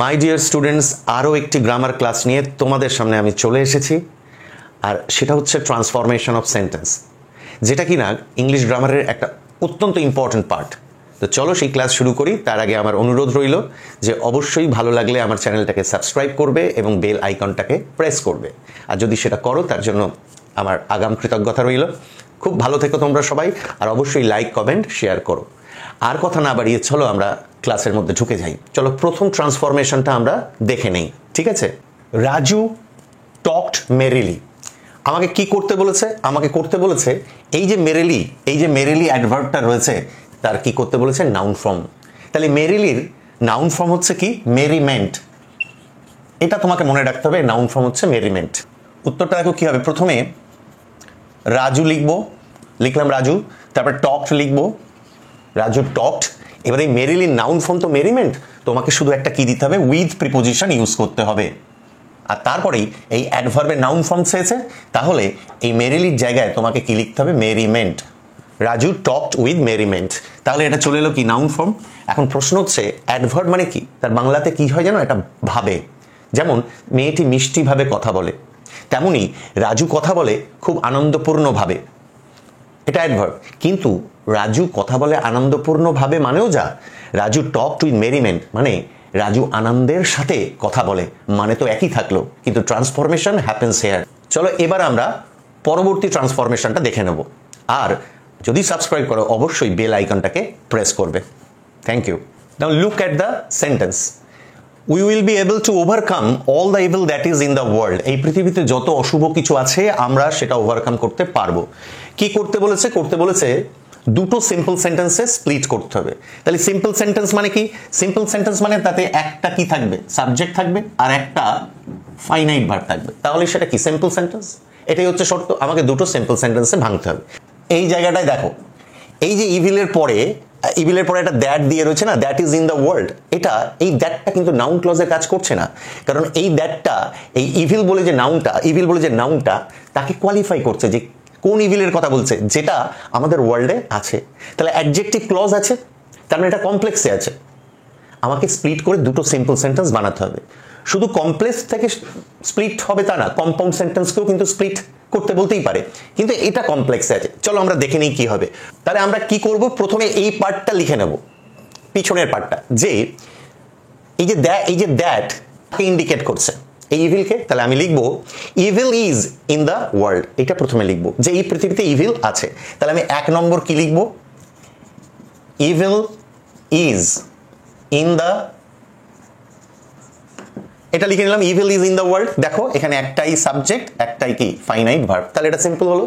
My dear students, আরও একটি grammar class নিয়ে তোমাদের সামনে আমি চলে এসেছি। আর সেটা হচ্ছে ট্রান্সফরমেশন অফ সেন্টেন্স, যেটা কিনা ইংলিশ গ্রামারের একটা অত্যন্ত ইম্পর্ট্যান্ট পার্ট। তো চলো সেই ক্লাস শুরু করি। তার আগে আমার অনুরোধ রইল যে অবশ্যই ভালো লাগলে আমার চ্যানেলটাকে সাবস্ক্রাইব করবে এবং বেল আইকনটাকে প্রেস করবে। আর যদি সেটা করো তার জন্য আমার আগাম কৃতজ্ঞতা রইল। খুব ভালো থেকো তোমরা সবাই, আর অবশ্যই লাইক, কমেন্ট, শেয়ার করো। আর কথা না বাড়িয়ে চলো আমরা ক্লাসের মধ্যে ঢুকে যাই। চলো প্রথম ট্রান্সফরমেশনটা আমরা দেখে নেই, ঠিক আছে? Raju talked merrily. আমাকে কি করতে বলেছে? আমাকে করতে বলেছে এই যে মেরিলি অ্যাডভার্বটা রয়েছে তার কি করতে বলেছে? Noun form. তাহলে মেরিলির নাউন ফর্ম হচ্ছে কি? মেরিমেন্ট। এটা তোমাকে মনে রাখতে হবে, নাউন ফর্ম হচ্ছে মেরিমেন্ট। উত্তরটা দেখো কি হবে। প্রথমে রাজু লিখলাম রাজু, তারপর টকড লিখবো, রাজু টকড। এবার এই মেরিলির নাউন ফর্ম তো মেরিমেন্ট, তোমাকে শুধু একটা কি দিতে হবে? উইথ প্রিপোজিশন ইউজ করতে হবে। আর তারপরেই এই অ্যাডভার্বের নাউন ফর্ম চেয়েছে, তাহলে এই মেরিলির জায়গায় তোমাকে কি লিখতে হবে? Merriment. Raju talked with merriment. তাহলে এটা চলে এলো কি? Noun form. এখন প্রশ্ন হচ্ছে অ্যাডভার্ব মানে কি? তার বাংলাতে কি হয় জানো? এটা ভাবে। যেমন মেয়েটি মিষ্টিভাবে কথা বলে, তেমনি রাজু কথা বলে খুব আনন্দপূর্ণভাবে। এটা অ্যাডভার্ব। কিন্তু রাজু কথা বলে আনন্দপূর্ণভাবে মানেও যা, রাজু টকড উইথ মেরিমেন্ট মানে রাজু আনন্দের সাথে কথা বলে, মানে তো একই থাকলো, কিন্তু ট্রান্সফরমেশন হ্যাপেন্স হেয়ার। চলো এবার আমরা পরবর্তী ট্রান্সফরমেশনটা দেখে নেব। আর যদি সাবস্ক্রাইব করো অবশ্যই বেল আইকনটাকে প্রেস করবে। Thank you. Now look at the sentence. We will be able to overcome all the evil that is in the world. এই পৃথিবীতে যত অশুভ কিছু আছে আমরা সেটা ওভারকাম করতে পারবো। কি করতে বলেছে? করতে বলেছে দুটো সিম্পল সেন্টেন্সে স্প্লিট করতে হবে। তাহলে সিম্পল সেন্টেন্স মানে কি? সিম্পল সেন্টেন্স মানে তাতে একটা কি থাকবে? সাবজেক্ট থাকবে আর একটা ফাইনাইট ভার্ব থাকবে। তাহলে সেটা কি? Simple sentence. এটাই হচ্ছে শর্ত, আমাকে দুটো সিম্পল সেন্টেন্সে ভাঙতে হবে। এই জায়গাটায় দেখো, এই যে ইভিলের পরে একটা দ্যাট দিয়ে রয়েছে না, that is in the world. এই দ্যাটটা কিন্তু নাউন ক্লজে কাজ করছে না, কারণ এই দ্যাটটা এই ইভিল বলে যে নাউনটা তাকে কোয়ালিফাই করছে যে কোন ইভিলের কথা বলছে, যেটা আমাদের ওয়ার্ল্ডে আছে। তাহলে অ্যাডজেক্টিভ ক্লজ আছে, তার মানে এটা কমপ্লেক্সে আছে। আমাকে স্প্লিট করে দুটো সিম্পল সেন্টেন্স বানাতে হবে। শুধু কমপ্লেক্স থেকে স্প্লিট হবে তা না, কম্পাউন্ড সেন্টেন্সকেও কিন্তু স্প্লিট করতে বলতেই পারে, কিন্তু এটা কমপ্লেক্সে আছে। চলো আমরা দেখে নিই কি হবে। তাহলে আমরা কি করব? প্রথমে এই পার্টটা লিখে নেব, পিছনের পার্টটা, যে এই যে দ্যাট ইন্ডিকেট করছে এই ইভিলকে। তাহলে আমি লিখবো evil is in the world. এটা প্রথমে লিখবো যে এই পৃথিবীতে ইভিল আছে। তাহলে আমি 1 নম্বর কি লিখবো? ইভিল ইজ ইন দ্য, এটা লিখে নিলাম, evil is in the world. দেখো এখানে একটাই সাবজেক্ট, একটাই কি? Finite verb. তাহলে এটা সিম্পল হলো।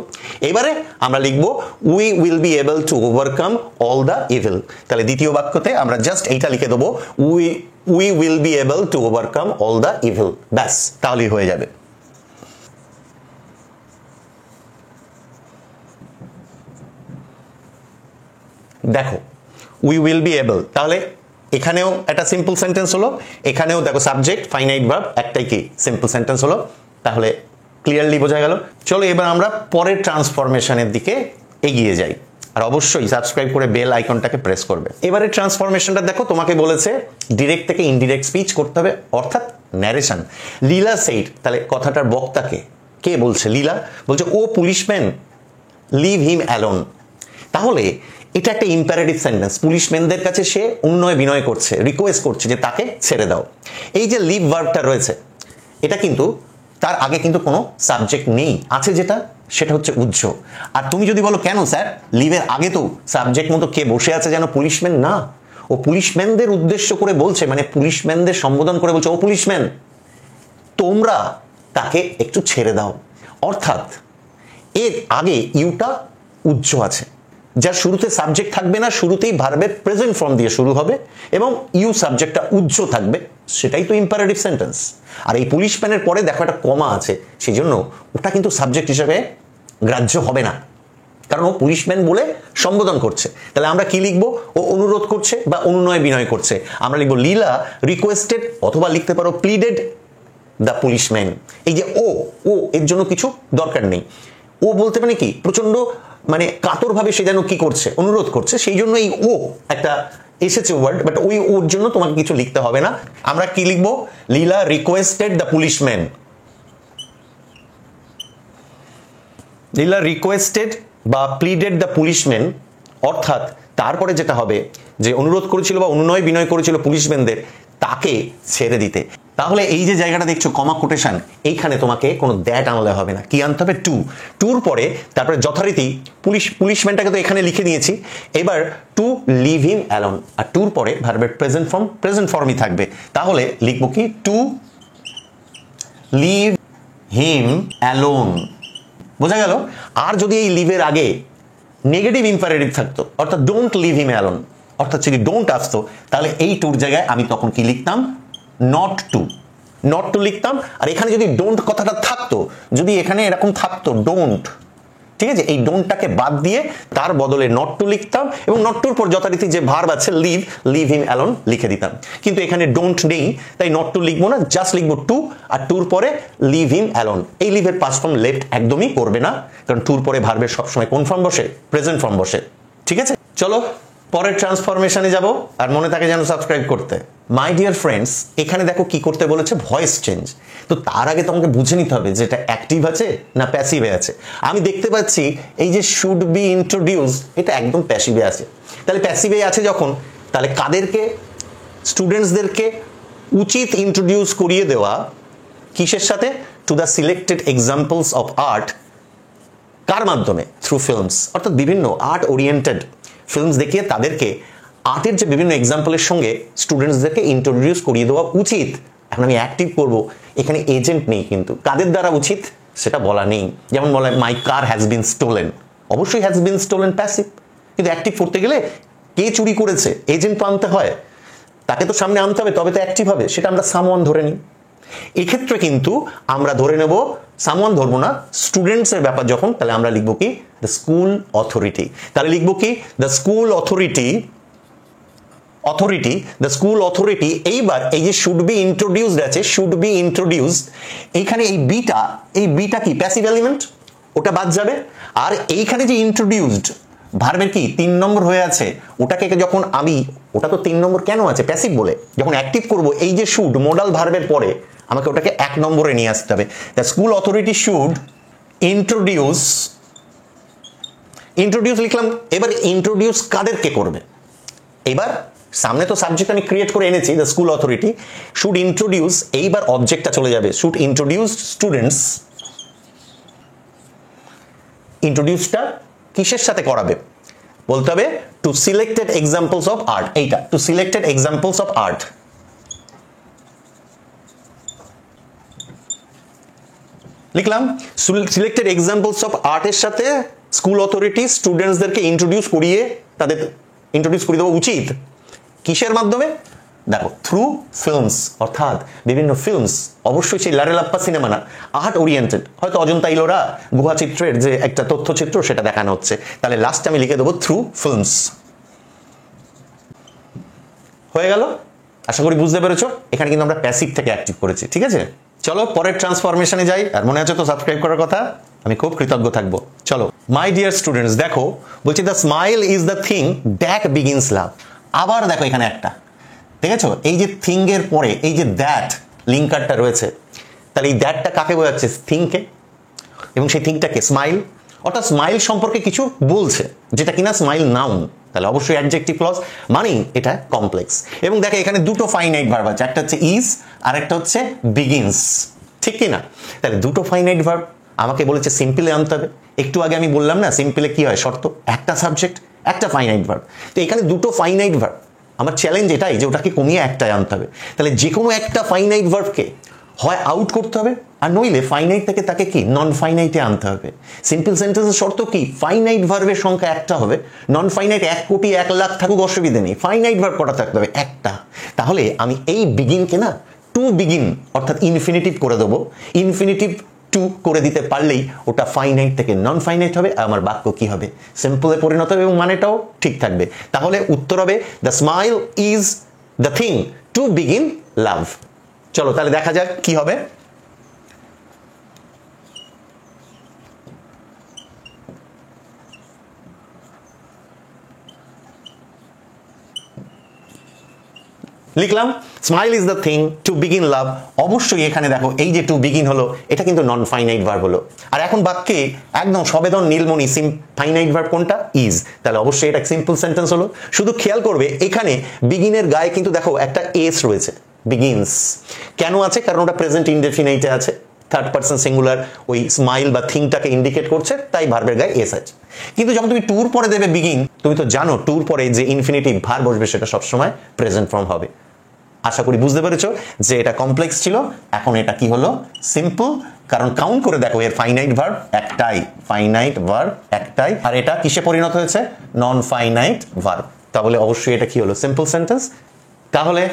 এবারে আমরা লিখবো we will be able to overcome all the evil. তাহলে দ্বিতীয় বাক্যতে আমরা জাস্ট এইটা লিখে দেবো, we will be able to overcome all the evil. ব্যাস, তাহলেই হয়ে যাবে। দেখো উই উইল বি এবল, তাহলে এখানেও একটা সিম্পল সেন্টেন্স হলো, এখানেও দেখো সাবজেক্ট ফাইনাইট ভার্ব, একটাই কি? সিম্পল সেন্টেন্স হলো। তাহলে ক্লিয়ারলি বোঝা গেল। চলো এবার আমরা পরের ট্রান্সফরমেশনের দিকে এগিয়ে যাই, আর অবশ্যই সাবস্ক্রাইব করে বেল আইকনটাকে প্রেস করবে। এবারে ট্রান্সফরমেশনটা দেখো, তোমাকে বলেছে ডিরেক্ট থেকে ইনডিরেক্ট স্পিচ করতে হবে, অর্থাৎ ন্যারেশন। লীলা সেইড, তাহলে কথাটার বক্তাকে কে বলছে? লীলা বলছে ও পুলিশম্যান লিভ হিম অ্যালোন। তাহলে এটা একটা ইম্পারেটিভ সেন্টেন্স। পুলিশম্যানদের কাছে সে উন্নয় বিনয় করছে, রিকোয়েস্ট করছে যে তাকে ছেড়ে দাও। এই যে লিভ ভার্বটা রয়েছে, এটা কিন্তু তার আগে কিন্তু কোনো সাবজেক্ট নেই, আছে যেটা, সেটা হচ্ছে উজ্জ। আর তুমি যদি বলো কেন স্যার, লিভের আগে তো সাবজেক্ট মতো কে বসে আছে যেন? পুলিশম্যান না, ও পুলিশম্যানদের উদ্দেশ্য করে বলছে, মানে পুলিশম্যানদের সম্বোধন করে বলছে, ও পুলিশম্যান তোমরা তাকে একটু ছেড়ে দাও। অর্থাৎ এর আগে ইউটা উজ্জ আছে, যার শুরুতে সাবজেক্ট থাকবে না, শুরুতেই ভার্বের প্রেজেন্ট ফর্ম দিয়ে শুরু হবে এবং ইউ সাবজেক্টটা উজ্জ থাকবে, সেটাই তো ইম্পারেটিভ সেন্টেন্স। আর এই পুলিশম্যানের পরে দেখো একটা কমা আছে, সেই জন্য ওটা কিন্তু সাবজেক্ট হিসেবে গ্রাহ্য হবে না, কারণ ও পুলিশম্যান বলে সম্বোধন করছে। তাহলে আমরা কি লিখবো? ও অনুরোধ করছে বা অনুনয় বিনয় করছে। আমরা লিখবো লীলা রিকোয়েস্টেড, অথবা লিখতে পারো প্লিডেড দ্য পুলিশম্যান। এই যে ও এর জন্য কিছু দরকার নেই, ও বলতে মানে কি? প্রচন্ড মানে কাতরভাবে সে যেন কি করছে? অনুরোধ করছে, সেই জন্য এই ও একটা এসেছে ওয়ার্ড, বাট ওর জন্য তোমাকে কিছু লিখতে হবে না। আমরা কি লিখবো? Leela requested the policeman. Leela requested বা প্লিডেড দ্য পুলিশম্যান, অর্থাৎ তারপরে যেটা হবে যে অনুরোধ করেছিল বা অনুনয় বিনয় করেছিল পুলিশম্যানদের তাকে ছেড়ে দিতে। তাহলে এই যে জায়গাটা দেখছো কমা কোটেশন, এইখানে তোমাকে কোনো দ্যাট আনলে হবে না, কি আনতে হবে? টু। টুর পরে তারপরে যথারীতি পুলিশম্যানটাকে তো এখানে লিখে নিয়েছি, এবার টু লিভ হিম অ্যালোন, আর টুর পরে ভার্বের প্রেজেন্ট ফর্মই থাকবে। তাহলে লিখবো কি? টু লিভ হিম অ্যালোন। বোঝা গেল? আর যদি এই লিভের আগে নেগেটিভ ইম্পারেটিভ থাকতো, অর্থাৎ ডোন্ট লিভ হিম অ্যালোন, অর্থাৎ যদি ডোন্ট আসতো, তাহলে এই টুর জায়গায় আমি তখন কি লিখতাম? নট টু লিখতাম। আর এখানে যদি ডোন্ট কথাটা থাকতো, যদি এখানে এরকম থাকতো ডোন্ট, ঠিক আছে, এই ডোন্টটাকে বাদ দিয়ে তার বদলে নট টু লিখতাম, এবং নট টুর পর যথারীতি যে ভার্ব আছে লিভ হিম অ্যালোন লিখে দিতাম। কিন্তু এখানে ডোন্ট নেই, তাই নট টু লিখবো না, জাস্ট লিখবো টু, আর টুর পরে লিভ হিম অ্যালোন। এই লিভের পাস্ট ফর্ম লেফট একদমই করবে না, কারণ টুর পরে ভার্বের সবসময় কোন ফর্ম বসে? প্রেজেন্ট ফর্ম বসে। ঠিক আছে, চলো পরের ট্রান্সফরমেশনে যাব, আর মনে থাকে যেন সাবস্ক্রাইব করতে। মাই ডিয়ার ফ্রেন্ডস, এখানে দেখো কি করতে বলেছে? Voice change. তো তার আগে তোমাকে বুঝে নিতে হবে যে এটা অ্যাক্টিভ আছে না প্যাসিভে আছে। আমি দেখতে পাচ্ছি এই যে শুড বি ইন্ট্রোডিউস, এটা একদম প্যাসিভে আছে। তাহলে প্যাসিভে আছে যখন, তাহলে কাদেরকে? স্টুডেন্টসদেরকে উচিত ইন্ট্রোডিউস করিয়ে দেওয়া কিসের সাথে? To the selected examples of art. কার মাধ্যমে? থ্রু ফিল্মস, অর্থাৎ বিভিন্ন আর্ট ওরিয়েন্টেড ফিল্মস দেখিয়ে তাদেরকে আর্টের যে বিভিন্ন এক্সাম্পলের সঙ্গে স্টুডেন্টসদেরকে ইন্ট্রোডিউস করিয়ে দেওয়া উচিত। এখন আমি অ্যাক্টিভ করব, এখানে এজেন্ট নেই, কিন্তু কাদের দ্বারা উচিত সেটা বলা নেই। যেমন বলে মাই কার হ্যাজ বিন স্টোলেন, অবশ্যই হ্যাজ বিন স্টোলেন প্যাসিভ, কিন্তু অ্যাক্টিভ করতে গেলে কে চুরি করেছে এজেন্ট তো আনতে হয়, তাকে তো সামনে আনতে হবে, তবে তো অ্যাক্টিভ হবে। সেটা আমরা সামওয়ান ধরে নিই। এক্ষেত্রে কিন্তু আমরা ধরে নেব, সামওয়ান ধরবো না, স্টুডেন্টসের ব্যাপার যখন, তাহলে আমরা লিখবো কি? The school authority. তাহলে লিখবো কি? The school authority, the school authority. এইবার এই যে শুড বি ইন্ট্রোডিউসড আছে, শুড বি ইন্ট্রোডিউসড, এইখানে এই বিটা কি? প্যাসিভ এলিমেন্ট, ওটা বাদ যাবে। আর এইখানে যে ইন্ট্রোডিউসড ভার্বের কি 3 নম্বর হয়ে আছে, ওটাকে যখন আমি, ওটা তো 3 নম্বর কেন আছে? প্যাসিভ বলে। যখন অ্যাক্টিভ করব, এই যে শুড মোডাল ভার্বের পরে আমাকে ওটাকে 1 নম্বরে নিয়ে আসতে হবে। The school authority should introduce লিখলাম। এবার ইন্ট্রোডিউস কাদেরকে করবে? এবার সামনে তো সাবজেক্ট আমি ক্রিয়েট করে এনেছি, the school authority should introduce, এইবার অবজেক্টটা চলে যাবে, শুড ইন্ট্রোডিউস স্টুডেন্টস। ইন্ট্রোডিউসটা কিসের সাথে করাবে? বলতে হবে to selected examples of art. এইটা to selected examples of art লিখলাম। সিলেক্টেড এক্সাম্পলস অফ আর্টের সাথে স্কুল অথরিটি স্টুডেন্টসদেরকে ইন্ট্রোডিউস করিয়ে তাদের ইন্ট্রোডিউস করিয়ে দেওয়া উচিত। কিসের মাধ্যমে? দেখো, থ্রু ফিল্মস, অর্থাৎ বিভিন্ন ফিল্মস, অবশ্যই সেই লারেলাপ্পা সিনেমা না, আর্ট ওরিয়েন্টেড, হয়তো অজন্তা ইলোরা গুহাচিত্রের যে একটা তথ্যচিত্র সেটা দেখানো হচ্ছে, তাহলে লাস্টে আমি লিখে দেবো থ্রু ফিল্মস। হয়ে গেল? আশা করি বুঝতে পেরেছো। এখানে কিন্তু আমরা প্যাসিভ থেকে অ্যাক্টিভ করেছি। ঠিক আছে, চলো পরের ট্রান্সফরমেশনে যাই। আর মনে আছে তো সাবস্ক্রাইব করার কথা, আমি খুব কৃতজ্ঞ থাকবো। চলো, মাই ডিয়ার স্টুডেন্টস, দেখো বলছি the smile is the thing that begins love. আবার দেখো এখানে একটা, দেখেছো এই যে থিং এর পরে এই যে দ্যাট লিঙ্কারটা রয়েছে, তাহলে এই দ্যাটটা কাকে বোঝাচ্ছে? থিংকে, এবং সেই থিংটাকে স্মাইল, অর্থাৎ স্মাইল সম্পর্কে কিছু বলছে, যেটা কিনা স্মাইল নাউন, তাহলে অবশ্যই অ্যাডজেক্টিভ ক্লজ, মানে এটা কমপ্লেক্স। এবং দেখো এখানে দুটো ফাইনাইট ভার্ব আছে, একটা হচ্ছে ইজ আর একটা হচ্ছে বিগিনস, ঠিক কি না? তাহলে দুটো ফাইনাইট ভার্ব আমাকে বলেছে সিম্পলে আনতে হবে। একটু আগে আমি বললাম না সিম্পলে কি হয় শর্ত? একটা সাবজেক্ট একটা ফাইনাইট ভার্ব। তো এখানে দুটো ফাইনাইট ভার্ব, আমার চ্যালেঞ্জ এটাই যে ওটাকে কমিয়ে একটাই আনতে হবে। তাহলে যে কোনো একটা ফাইনাইট ভার্বকে হয় আউট করতে হবে, আর নইলে ফাইনাইট থেকে তাকে কি নন ফাইনাইটে আনতে হবে। সিম্পল সেন্টেন্সের শর্ত কি? ফাইনাইট ভার্বের সংখ্যা একটা হবে, নন ফাইনাইট 1 কোটি 1 লাখ থাকুক অসুবিধা নেই, ফাইনাইট ভার্ব কটা থাকতে হবে? একটা। তাহলে আমি এই বিগিনকে না টু বিগিন অর্থাৎ ইনফিনিটিভ করে দেবো। ইনফিনিটিভ টু করে দিতে পারলেই ওটা ফাইনাইট থেকে নন ফাইনাইট হবে, আমার বাক্য কি হবে? সিম্পলে পরিণত হবে এবং মানেটাও ঠিক থাকবে। তাহলে উত্তর হবে the smile is the thing to begin love. চলো তাহলে দেখা যাক কি হবে। লিখলাম smile is the thing to begin love. অবশ্যই এখানে দেখো এই যে টু বিগিন হলো, এটা কিন্তু নন ফাইনাইট ভার্ব হলো। আর এখন বাক্যে একদম সবেদন নীলমণি ফাইনাইট ভার্ব কোনটা? ইজ। তাহলে অবশ্যই এটা সিম্পল সেন্টেন্স হলো। শুধু খেয়াল করবে এখানে বিগিনের গায়ে কিন্তু দেখো একটা এস রয়েছে, বিগিনস। কেন আছে? কারণ ওটা প্রেজেন্ট ইনডেফিনাইটে আছে, থার্ড পারসন সিঙ্গুলার ওই স্মাইল বা থিংটাকে ইন্ডিকেট করছে, তাই ভার্বের গায়ে এস আছে। কিন্তু যখন তুমি টুর পরে দেবে বিগিন, তুমি তো জানো টুর পরে যে ইনফিনিটিভ ভার্ব বসবে সেটা সবসময় প্রেজেন্ট ফর্ম হবে। আশা করি বুঝতে পেরেছো যে এটা কমপ্লেক্স ছিল, এখন এটা কি হলো? সিম্পল। কারণ কাউন্ট করে দেখো এর ফাইনাইট ভার্ব একটাই, ফাইনাইট ভার্ব একটাই, আর এটা কিসে পরিণত হয়েছে? Non finite verb. তাহলে অবশ্যই এটা কি হলো? Simple sentence. তাহলে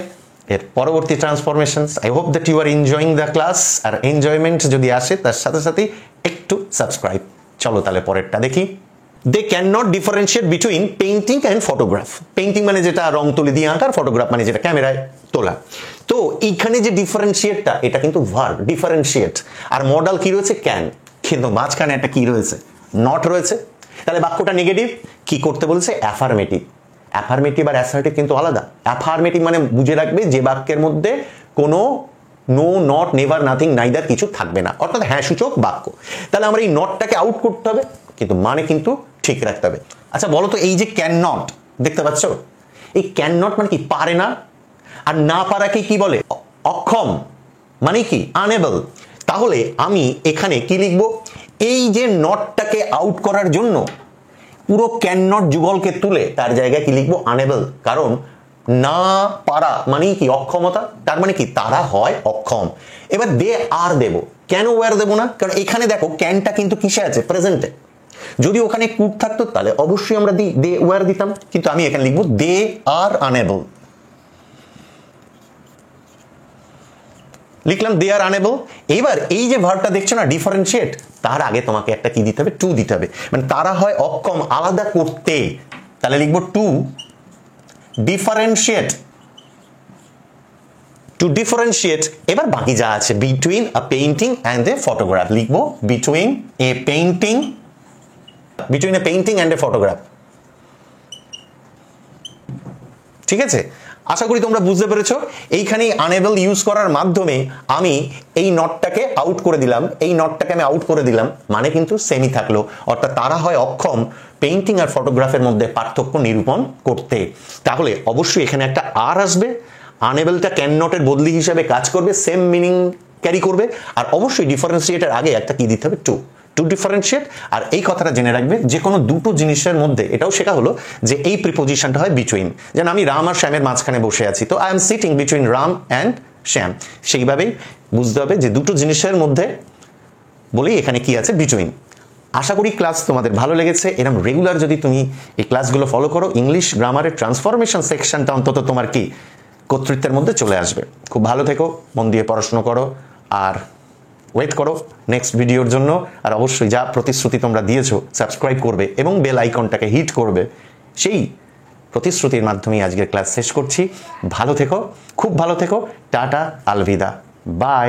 এর পরবর্তী transformations, I hope that you are enjoying the class. আর এনজয়মেন্ট যদি আসে তার সাথে সাথে একটু সাবস্ক্রাইব। চলো তাহলে পরেরটা দেখি। They can not differentiate between painting and photograph. Painting মানে যেটা রং তুলি দিয়ে আঁকার, ফটোগ্রাফ মানে যেটা ক্যামেরায় তোলা। তো এইখানে যে ডিফারেন্সিয়েটটা, এটা কিন্তু ভার্ব ডিফারেন্সিয়েট, আর মডাল কি রয়েছে? ক্যান। কিন্তু মাঝখানে একটা কি রয়েছে? নট রয়েছে। তাহলে বাক্যটা নেগেটিভ। কি করতে বলছে? অ্যাফার্মেটিভ। অ্যাফার্মেটিভ আর অ্যাসার্টিভ কিন্তু আলাদা। অ্যাফার্মেটিভ মানে বুঝে রাখবে যে বাক্যের মধ্যে কোনো no, not, never, nothing, neither কিছু থাকবে না, অর্থাৎ হ্যাঁ সূচক বাক্য। তাহলে আমরা এই নটটাকে আউট করতে হবে, কিন্তু মানে কিন্তু ঠিক রাখতে হবে। আচ্ছা বলো তো, এই যে ক্যান নট দেখতে পাচ্ছ, এই ক্যান নট মানে কি? পারে না। আর না পারাকে কি বলে? অক্ষম। মানে কি? আনএবল। তাহলে আমি এখানে কি লিখবো? এই যে নটটাকে আউট করার জন্য পুরো ক্যান নট যুগলকে তুলে তার জায়গায় কি লিখবো? আনএবল। কারণ না পারা মানে কি? অক্ষমতা। তার মানে কি? তারা হয় অক্ষম। এবার দে আর দেব। কেন ওয়ার দেবো না? কারণ এখানে দেখো ক্যানটা কিন্তু কিসে আছে? প্রেজেন্টে। যদি ওখানে কুড থাকতো তাহলে অবশ্যই আমরা দে ওয়ার দিতাম, কিন্তু আমি এখানে লিখবো দে আর আনএবল। লিখলাম দে আর আনএবল। এবার এই যে ভার্বটা দেখছো না ডিফারেন্সিয়েট, তার আগে তোমাকে একটা কি দিতে হবে? টু দিতে হবে। মানে তারা হয় অক্ষম আলাদা করতে, তাহলে লিখবো টু ডিফারেন্সিয়েট। Two differentiate. এবার বাকি যা আছে, between a painting and a photograph, লিখবো between a painting, between a painting and a photograph. ঠিক আছে? আশা করি তোমরা বুঝতে পেরেছো। এইখানে আনএবল ইউজ করার মাধ্যমে আমি এই নটটাকে আউট করে দিলাম, এই নটটাকে আমি আউট করে দিলাম, মানে কিন্তু সেমই থাকলো। অর্থাৎ তারা হয় অক্ষম পেইন্টিং আর ফটোগ্রাফের মধ্যে পার্থক্য নিরূপণ করতে। তাহলে অবশ্যই এখানে একটা আর আসবে। আনএবলটা ক্যান নটের বদলি হিসাবে কাজ করবে, সেম মিনিং ক্যারি করবে। আর অবশ্যই ডিফারেন্সিয়েটের আগে একটা কি দিতে হবে? টু। Two differentiate. আর এই কথাটা জেনে রাখবে, যে কোনো দুটো জিনিসের মধ্যে এটাও শেখা হলো যে এই প্রিপোজিশনটা হয় বিটুইন। যেন আমি রাম আর শ্যামের মাঝখানে বসে আছি, তো I am sitting between Ram and Shyam. সেইভাবেই বুঝতে হবে যে দুটো জিনিসের মধ্যে বলেই এখানে কি আছে? বিটুইন। আশা করি ক্লাস তোমাদের ভালো লেগেছে। এরকম রেগুলার যদি তুমি এই ক্লাসগুলো ফলো করো, ইংলিশ গ্রামারের ট্রান্সফরমেশন সেকশনটা অন্তত তোমার কি কর্তৃত্বের মধ্যে চলে আসবে। খুব ভালো থেকো, মন দিয়ে পড়াশোনা করো, আর ওয়েট করো নেক্সট ভিডিওর জন্য। আর অবশ্যই যা প্রতিশ্রুতি তোমরা দিয়েছো, সাবস্ক্রাইব করবে এবং বেল আইকনটাকে হিট করবে, সেই প্রতিশ্রুতির মাধ্যমেই আজকের ক্লাস শেষ করছি। ভালো থেকো, খুব ভালো থেকো। টাটা, আলভিদা, বাই।